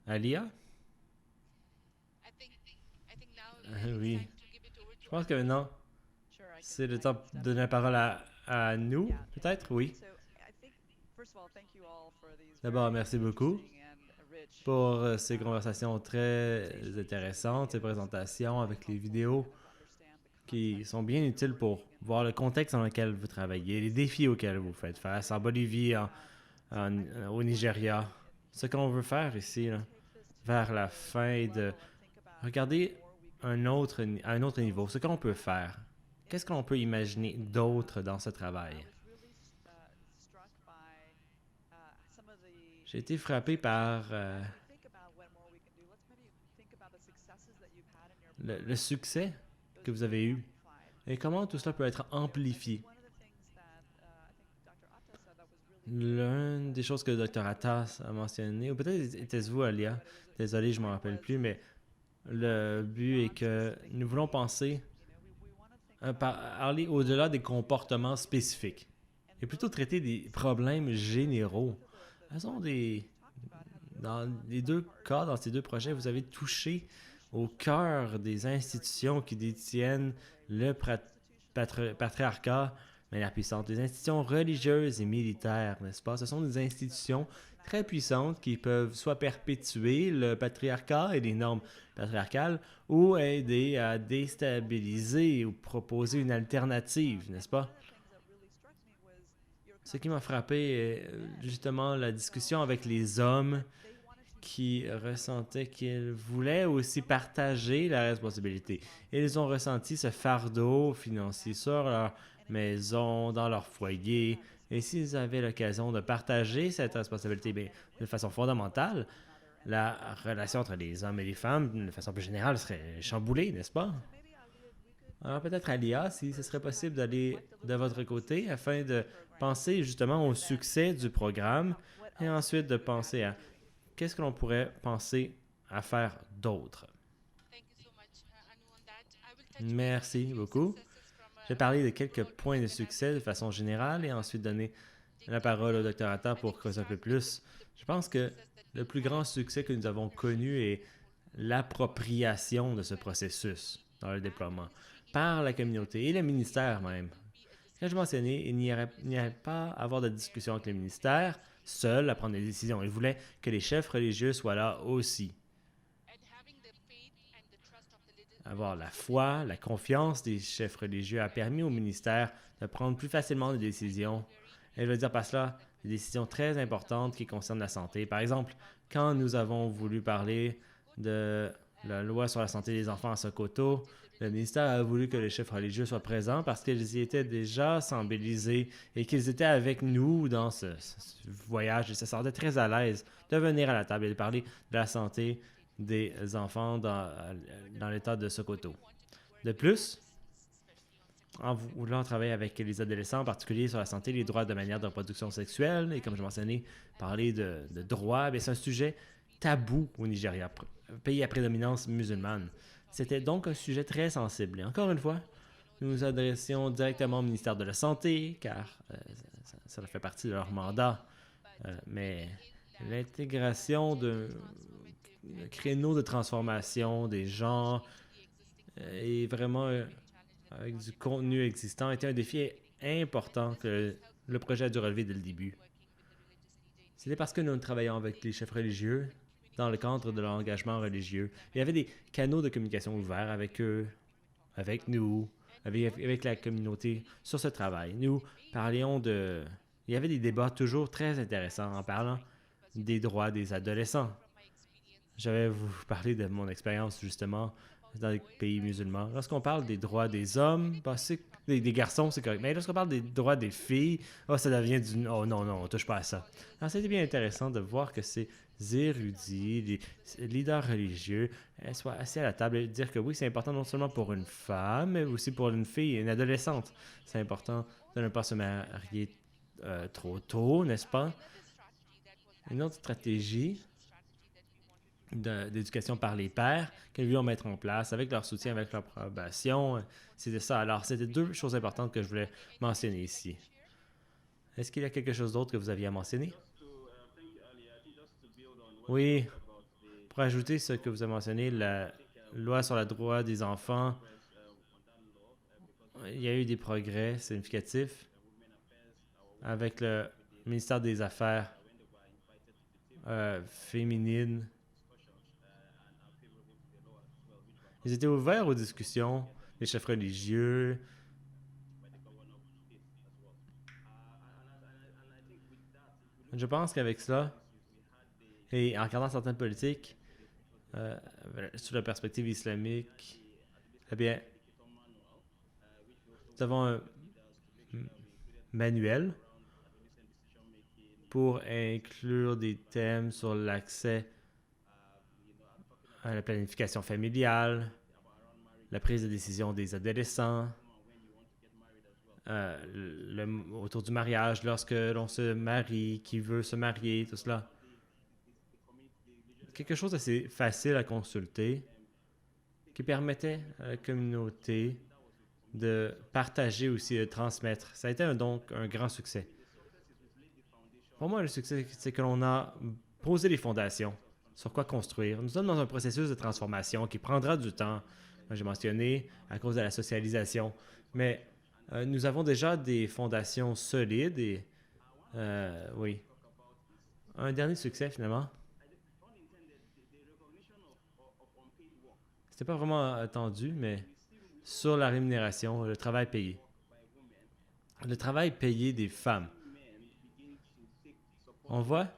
Alia. Oui. Je pense que maintenant, c'est le temps de donner la parole à nous, peut-être, oui. D'abord, merci beaucoup pour ces conversations très intéressantes, ces présentations avec les vidéos qui sont bien utiles pour voir le contexte dans lequel vous travaillez, les défis auxquels vous faites face en Bolivie, au Nigeria. Ce qu'on veut faire ici, là, vers la fin, de regarder à un autre niveau, ce qu'on peut faire. Qu'est-ce qu'on peut imaginer d'autre dans ce travail? J'ai été frappé par le succès que vous avez eu et comment tout cela peut être amplifié. L'une des choses que le Dr. Attas a mentionné, ou peut-être était-ce vous, Alia, désolé, je ne m'en rappelle plus, mais le but est que nous voulons penser, aller au-delà des comportements spécifiques et plutôt traiter des problèmes généraux. Dans les deux cas, dans ces deux projets, vous avez touché au cœur des institutions qui détiennent le patriarcat, mais la puissance des institutions religieuses et militaires, n'est-ce pas? Ce sont des institutions très puissantes qui peuvent soit perpétuer le patriarcat et les normes patriarcales ou aider à déstabiliser ou proposer une alternative, n'est-ce pas? Ce qui m'a frappé est justement la discussion avec les hommes qui ressentaient qu'ils voulaient aussi partager la responsabilité. Ils ont ressenti ce fardeau financier sur leur maison, dans leur foyer. Et s'ils avaient l'occasion de partager cette responsabilité de façon fondamentale, la relation entre les hommes et les femmes, de façon plus générale, serait chamboulée, n'est-ce pas? Alors peut-être, Alia, si ce serait possible d'aller de votre côté afin de penser justement au succès du programme et ensuite de penser à qu'est-ce que l'on pourrait penser à faire d'autre. Merci beaucoup. Je vais parler de quelques points de succès de façon générale et ensuite donner la parole au Dr. Atta pour creuser un peu plus. Je pense que le plus grand succès que nous avons connu est l'appropriation de ce processus dans le déploiement par la communauté et le ministère même. Comme je mentionnais, il n'y aurait pas à avoir de discussion avec le ministère seul à prendre des décisions. Il voulait que les chefs religieux soient là aussi. Avoir la foi, la confiance des chefs religieux a permis au ministère de prendre plus facilement des décisions. Et je veux dire par cela, des décisions très importantes qui concernent la santé. Par exemple, quand nous avons voulu parler de la loi sur la santé des enfants à Sokoto, Le ministère a voulu que les chefs religieux soient présents parce qu'ils y étaient déjà sensibilisés et qu'ils étaient avec nous dans ce voyage et se sentaient très à l'aise de venir à la table et de parler de la santé des enfants dans l'État de Sokoto. De plus, en voulant travailler avec les adolescents, en particulier sur la santé et les droits de manière de reproduction sexuelle, et comme je mentionnais, parler de droits, c'est un sujet tabou au Nigeria, pays à prédominance musulmane. C'était donc un sujet très sensible. Et encore une fois, nous nous adressions directement au ministère de la Santé, car ça fait partie de leur mandat. Mais l'intégration de créneaux de transformation des genres et vraiment avec du contenu existant était un défi important que le projet a dû relever dès le début. C'était parce que nous travaillions avec les chefs religieux dans le cadre de leur engagement religieux. Il y avait des canaux de communication ouverts avec eux, avec nous, avec la communauté sur ce travail. Nous parlions de... Il y avait des débats toujours très intéressants en parlant des droits des adolescents. Je vais vous parler de mon expérience justement dans les pays musulmans. Lorsqu'on parle des droits des hommes, des garçons, c'est correct. Mais lorsqu'on parle des droits des filles, ça devient du... Oh non, on touche pas à ça. Alors, c'était bien intéressant de voir que ces érudits, les leaders religieux, soient assis à la table et dire que oui, c'est important non seulement pour une femme, mais aussi pour une fille, une adolescente. C'est important de ne pas se marier trop tôt, n'est-ce pas? Une autre stratégie d'éducation par les pairs qu'ils voulaient mettre en place avec leur soutien, avec leur approbation. C'était ça. Alors, c'était deux choses importantes que je voulais mentionner ici. Est-ce qu'il y a quelque chose d'autre que vous aviez à mentionner? Oui. Pour ajouter ce que vous avez mentionné, la loi sur le droit des enfants, il y a eu des progrès significatifs avec le ministère des Affaires féminines. Ils étaient ouverts aux discussions, les chefs religieux. Je pense qu'avec cela, et en regardant certaines politiques, sous la perspective islamique, eh bien, nous avons un manuel pour inclure des thèmes sur l'accès à la planification familiale, la prise de décision des adolescents, autour du mariage, lorsque l'on se marie, qui veut se marier, tout cela. Quelque chose d'assez facile à consulter qui permettait à la communauté de partager aussi, de transmettre. Ça a été donc un grand succès. Pour moi, le succès, c'est que l'on a posé les fondations sur quoi construire. Nous sommes dans un processus de transformation qui prendra du temps, j'ai mentionné, à cause de la socialisation, mais nous avons déjà des fondations solides et, oui. Un dernier succès, finalement. C'était pas vraiment attendu, mais sur la rémunération, le travail payé. Le travail payé des femmes. On voit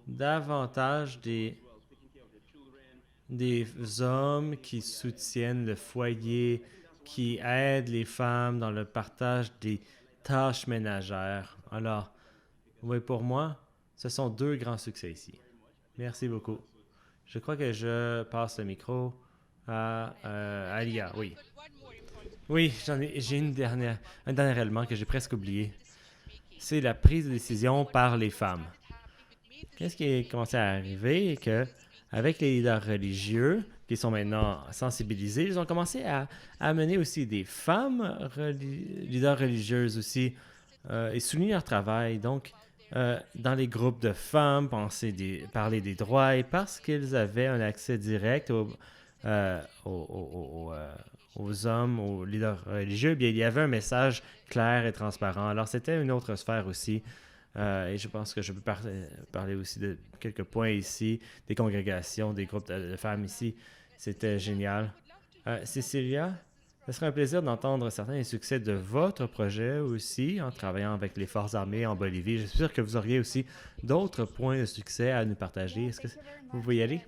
davantage des hommes qui soutiennent le foyer, qui aident les femmes dans le partage des tâches ménagères. Alors, oui, pour moi, ce sont deux grands succès ici. Merci beaucoup. Je crois que je passe le micro à Alia, oui. Oui, j'ai un dernier élément que j'ai presque oublié. C'est la prise de décision par les femmes. Qu'est-ce qui a commencé à arriver et que, avec les leaders religieux, qui sont maintenant sensibilisés, ils ont commencé à amener aussi des femmes leaders religieuses aussi et souligner leur travail. Donc, dans les groupes de femmes, parler des droits et parce qu'ils avaient un accès direct aux hommes, aux leaders religieux, bien, il y avait un message clair et transparent. Alors, c'était une autre sphère aussi. Et je pense que je peux parler aussi de quelques points ici, des congrégations, des groupes de femmes ici. C'était génial. Cécilia, ce serait un plaisir d'entendre certains des succès de votre projet aussi, en travaillant avec les forces armées en Bolivie. Je suis sûr que vous auriez aussi d'autres points de succès à nous partager. Est-ce que vous pouvez y aller?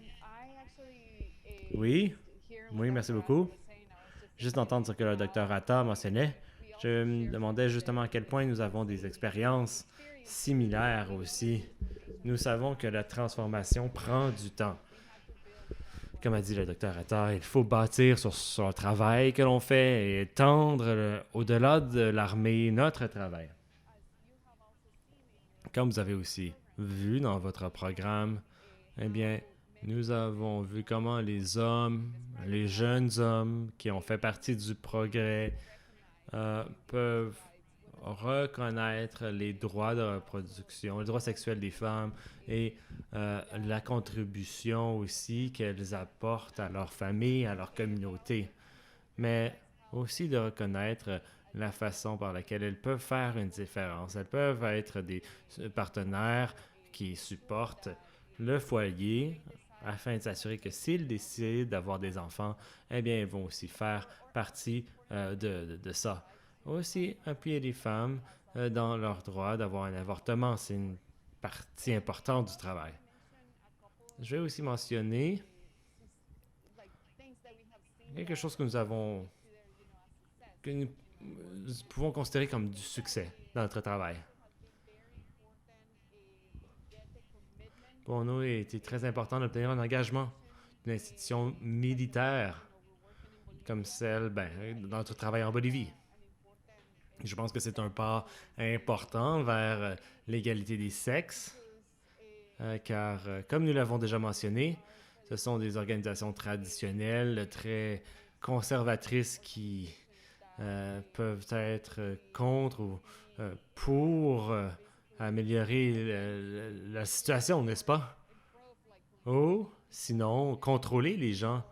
Oui. Oui, merci beaucoup. juste d'entendre ce que le docteur Atta mentionnait, je me demandais justement à quel point nous avons des expériences similaires aussi. Nous savons que la transformation prend du temps. Comme a dit le docteur Atta, il faut bâtir sur le travail que l'on fait et tendre au-delà de l'armée notre travail. Comme vous avez aussi vu dans votre programme, eh bien, nous avons vu comment les hommes, les jeunes hommes qui ont fait partie du progrès peuvent reconnaître les droits de reproduction, les droits sexuels des femmes et la contribution aussi qu'elles apportent à leur famille, à leur communauté, mais aussi de reconnaître la façon par laquelle elles peuvent faire une différence. Elles peuvent être des partenaires qui supportent le foyer afin de s'assurer que s'ils décident d'avoir des enfants, eh bien, ils vont aussi faire partie de ça. Aussi, appuyer les femmes dans leur droit d'avoir un avortement, c'est une partie importante du travail. Je vais aussi mentionner quelque chose que nous pouvons considérer comme du succès dans notre travail. Pour nous, il était très important d'obtenir un engagement d'une institution militaire comme celle dans notre travail en Bolivie. Je pense que c'est un pas important vers l'égalité des sexes, car, comme nous l'avons déjà mentionné, ce sont des organisations traditionnelles très conservatrices qui peuvent être contre ou pour améliorer la situation, n'est-ce pas? Ou sinon, contrôler les gens.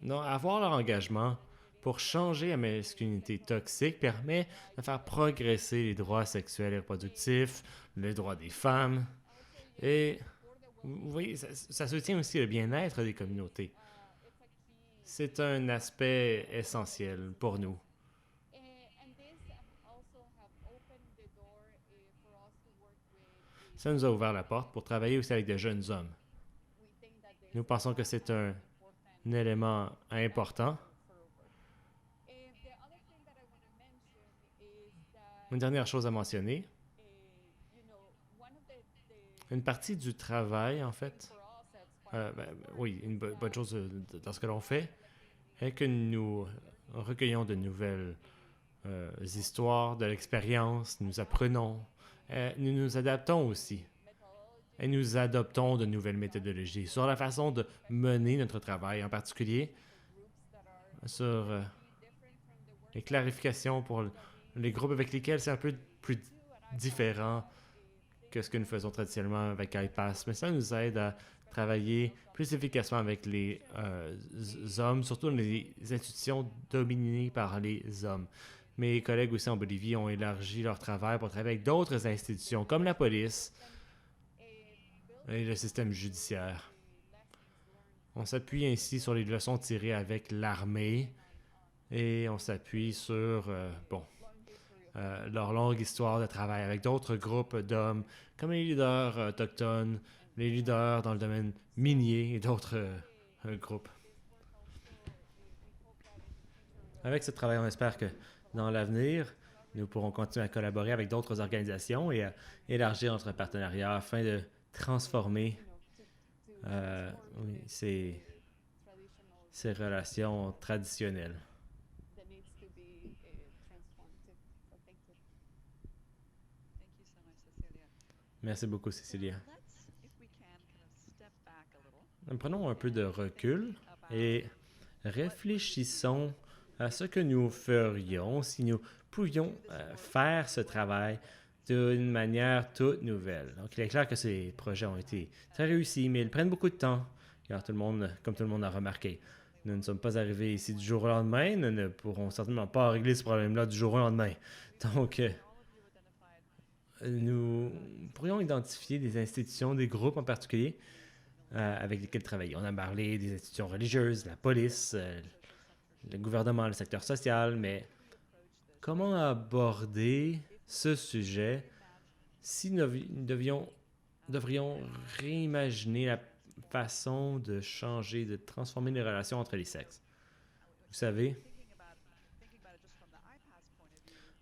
Non, avoir leur engagement pour changer la masculinité toxique permet de faire progresser les droits sexuels et reproductifs, les droits des femmes. Et vous voyez, ça soutient aussi le bien-être des communautés. C'est un aspect essentiel pour nous. Ça nous a ouvert la porte pour travailler aussi avec de jeunes hommes. Nous pensons que c'est un élément important. Une dernière chose à mentionner. Une partie du travail, en fait, oui, une bonne chose dans ce que l'on fait, est que nous recueillons de nouvelles histoires, de l'expérience, nous apprenons, nous nous adaptons aussi. Et nous adoptons de nouvelles méthodologies sur la façon de mener notre travail, en particulier sur les clarifications pour les groupes avec lesquels c'est un peu plus différent que ce que nous faisons traditionnellement avec IPAS. Mais ça nous aide à travailler plus efficacement avec les hommes, surtout dans les institutions dominées par les hommes. Mes collègues aussi en Bolivie ont élargi leur travail pour travailler avec d'autres institutions comme la police et le système judiciaire. On s'appuie ainsi sur les leçons tirées avec l'armée et on s'appuie sur leur longue histoire de travail avec d'autres groupes d'hommes comme les leaders autochtones, les leaders dans le domaine minier et d'autres groupes. Avec ce travail, on espère que dans l'avenir, nous pourrons continuer à collaborer avec d'autres organisations et à élargir notre partenariat afin de transformer ces relations traditionnelles. Merci beaucoup, Cécilia. Prenons un peu de recul et réfléchissons à ce que nous ferions si nous pouvions faire ce travail d'une manière toute nouvelle. Donc, il est clair que ces projets ont été très réussis, mais ils prennent beaucoup de temps, car comme tout le monde a remarqué, nous ne sommes pas arrivés ici du jour au lendemain, nous ne pourrons certainement pas régler ce problème-là du jour au lendemain. Donc, nous pourrions identifier des institutions, des groupes en particulier, avec lesquels travailler. On a parlé des institutions religieuses, la police, le gouvernement, le secteur social, mais comment aborder ce sujet si nous devrions réimaginer la façon de changer, de transformer les relations entre les sexes? savez,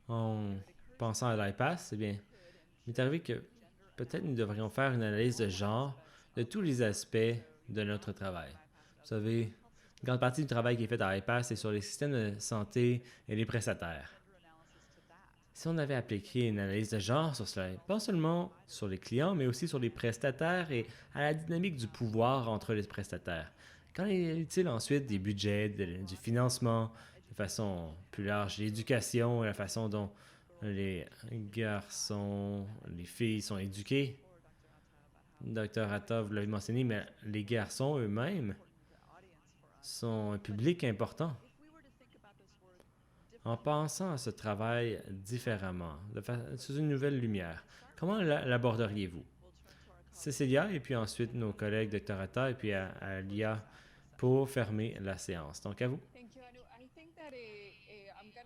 en pensant à l'iPass, eh bien, il est arrivé que peut-être nous devrions faire une analyse de genre de tous les aspects de notre travail. Vous savez, une grande partie du travail qui est fait à iPass est sur les systèmes de santé et les prestataires. Si on avait appliqué une analyse de genre sur cela, pas seulement sur les clients, mais aussi sur les prestataires et à la dynamique du pouvoir entre les prestataires, qu'en est-il ensuite des budgets, du financement, de façon plus large, l'éducation et la façon dont les garçons, les filles sont éduqués? Dr. Atta, vous l'avez mentionné, mais les garçons eux-mêmes sont un public important. En pensant à ce travail différemment, sous une nouvelle lumière, comment l'aborderiez-vous? Cécilia et puis ensuite nos collègues Dr. Atta et puis à Lia pour fermer la séance. Donc à vous.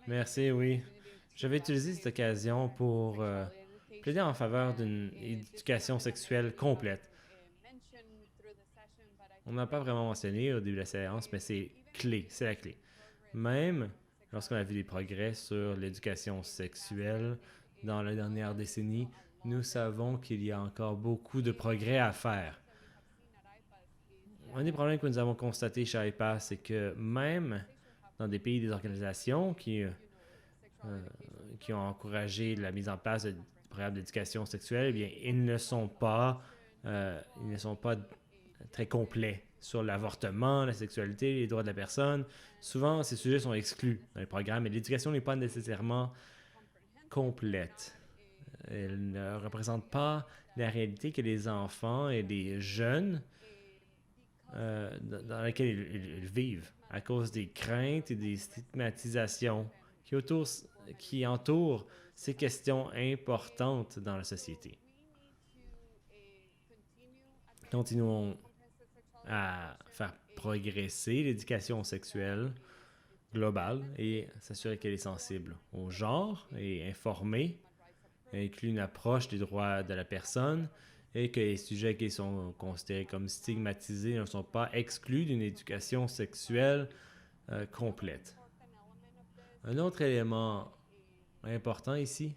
Merci, oui. Je vais utiliser cette occasion pour plaider en faveur d'une éducation sexuelle complète. On n'a pas vraiment mentionné au début de la séance, mais c'est clé, c'est la clé. Même lorsqu'on a vu des progrès sur l'éducation sexuelle dans la dernière décennie, nous savons qu'il y a encore beaucoup de progrès à faire. Un des problèmes que nous avons constaté chez IPAS, c'est que même dans des pays, des organisations qui ont encouragé la mise en place de programmes d'éducation sexuelle, eh bien, ils ne sont pas très complets sur l'avortement, la sexualité, les droits de la personne. Souvent, ces sujets sont exclus dans les programmes et l'éducation n'est pas nécessairement complète. Elle ne représente pas la réalité que les enfants et les jeunes dans laquelle ils vivent à cause des craintes et des stigmatisations qui entourent ces questions importantes dans la société. Continuons à faire progresser l'éducation sexuelle globale et s'assurer qu'elle est sensible au genre et informée, inclut une approche des droits de la personne et que les sujets qui sont considérés comme stigmatisés ne sont pas exclus d'une éducation sexuelle complète. Un autre élément important ici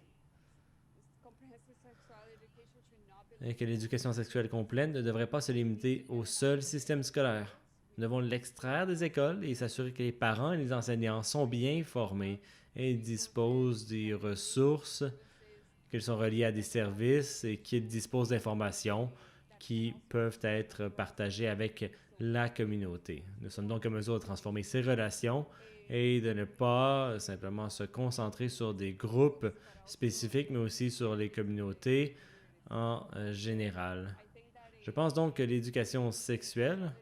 est que l'éducation sexuelle complète ne devrait pas se limiter au seul système scolaire. Nous devons l'extraire des écoles et s'assurer que les parents et les enseignants sont bien formés et disposent des ressources, qu'ils sont reliés à des services et qu'ils disposent d'informations qui peuvent être partagées avec la communauté. Nous sommes donc en mesure de transformer ces relations et de ne pas simplement se concentrer sur des groupes spécifiques, mais aussi sur les communautés en général. Je pense donc que l'éducation sexuelle,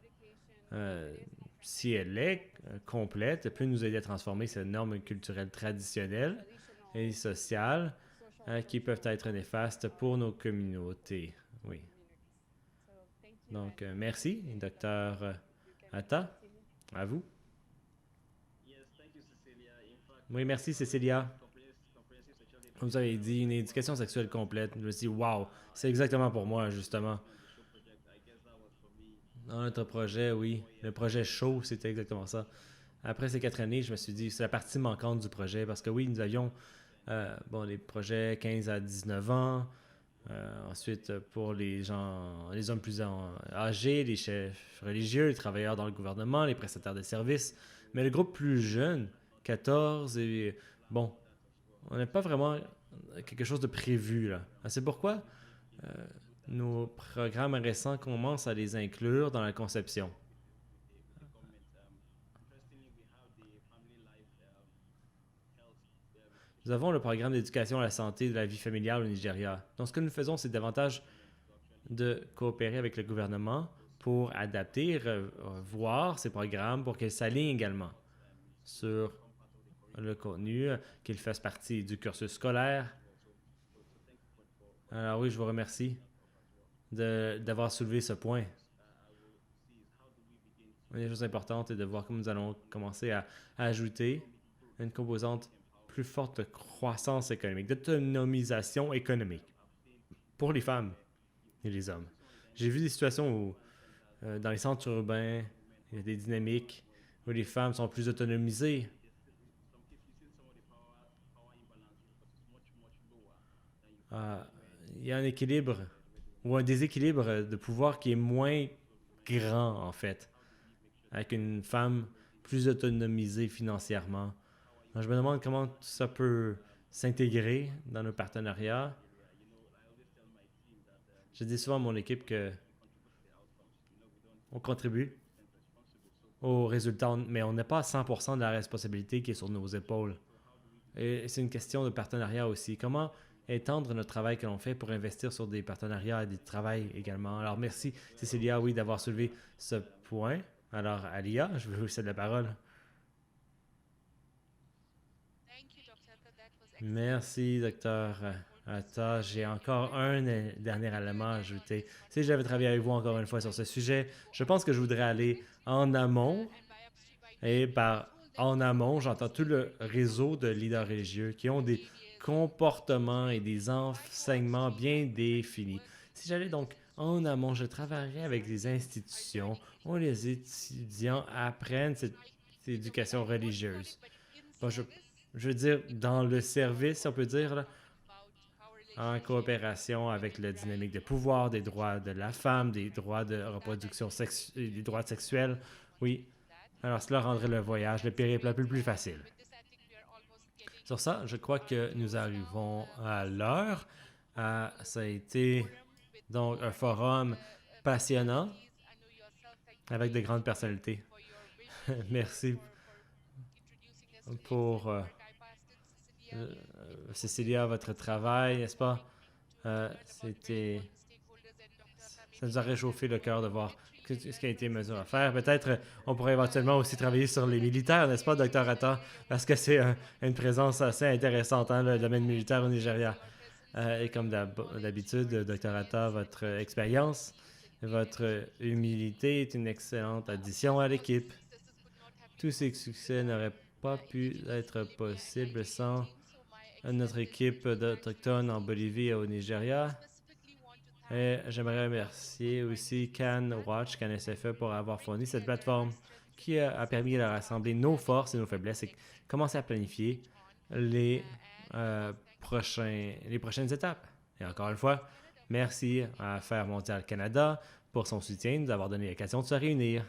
si elle est complète, peut nous aider à transformer ces normes culturelles traditionnelles et sociales qui peuvent être néfastes pour nos communautés. Oui. Donc, merci, Dr. Atta. À vous. Oui, merci, Cécilia. Vous avez dit une éducation sexuelle complète. Je me suis dit, wow, c'est exactement pour moi, justement. Dans notre projet, oui. Le projet chaud, c'était exactement ça. Après ces 4 années, je me suis dit, c'est la partie manquante du projet parce que oui, nous avions les projets 15 à 19 ans. Ensuite, pour les hommes plus âgés, les chefs religieux, les travailleurs dans le gouvernement, les prestataires de services. Mais le groupe plus jeune, 14, et bon, on n'a pas vraiment quelque chose de prévu là. C'est pourquoi nos programmes récents commencent à les inclure dans la conception. Nous avons le programme d'éducation à la santé de la vie familiale au Nigeria. Donc, ce que nous faisons, c'est davantage de coopérer avec le gouvernement pour adapter, voir ces programmes pour qu'ils s'alignent également sur le contenu, qu'ils fassent partie du cursus scolaire. Alors oui, je vous remercie d'avoir soulevé ce point. Une des choses importantes est de voir comment nous allons commencer à ajouter une composante plus forte de croissance économique, d'autonomisation économique pour les femmes et les hommes. J'ai vu des situations où, dans les centres urbains, il y a des dynamiques où les femmes sont plus autonomisées. Euh, il y a un équilibre ou un déséquilibre de pouvoir qui est moins grand, en fait, avec une femme plus autonomisée financièrement. Alors, je me demande comment ça peut s'intégrer dans nos partenariats. Je dis souvent à mon équipe que on contribue aux résultats, mais on n'a pas 100% de la responsabilité qui est sur nos épaules. Et c'est une question de partenariat aussi. Comment étendre notre travail que l'on fait pour investir sur des partenariats et des travails également. Alors, merci, Cécilia, oui, d'avoir soulevé ce point. Alors, Alia, je vous cède la parole. Merci, docteur Atta. J'ai encore un dernier élément à ajouter. Si j'avais travaillé avec vous encore une fois sur ce sujet, je pense que je voudrais aller en amont. Et par en amont, j'entends tout le réseau de leaders religieux qui ont des comportements et des enseignements bien définis. Si j'allais donc en amont, je travaillerais avec des institutions où les étudiants apprennent cette éducation religieuse. Bon, je veux dire, dans le service, on peut dire, là, en coopération avec la dynamique de pouvoir, des droits de la femme, des droits de reproduction des droits sexuels. Oui, alors cela rendrait le voyage, le périple un peu plus facile. Sur ça, je crois que nous arrivons à l'heure. Ça a été donc un forum passionnant avec de grandes personnalités. Merci pour Cécilia, votre travail, n'est-ce pas? C'était... Ça nous a réchauffé le cœur de voir ce qui a été mesure à faire. Peut-être on pourrait éventuellement aussi travailler sur les militaires, n'est-ce pas, Dr. Atta? Parce que c'est une présence assez intéressante, hein, le domaine militaire au Nigeria. Et comme d'habitude, Dr. Atta, votre expérience, votre humilité est une excellente addition à l'équipe. Tous ces succès n'auraient pas pu être possibles sans notre équipe d'Autochtones en Bolivie et au Nigeria. Et j'aimerais remercier aussi Can Watch, Can SFE pour avoir fourni cette plateforme qui a permis de rassembler nos forces et nos faiblesses et commencer à planifier les prochaines étapes. Et encore une fois, merci à Affaires mondiales Canada pour son soutien, de nous avoir donné l'occasion de se réunir.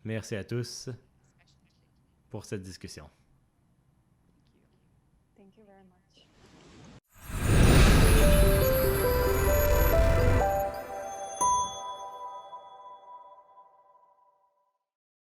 Merci à tous pour cette discussion. Thank you very much.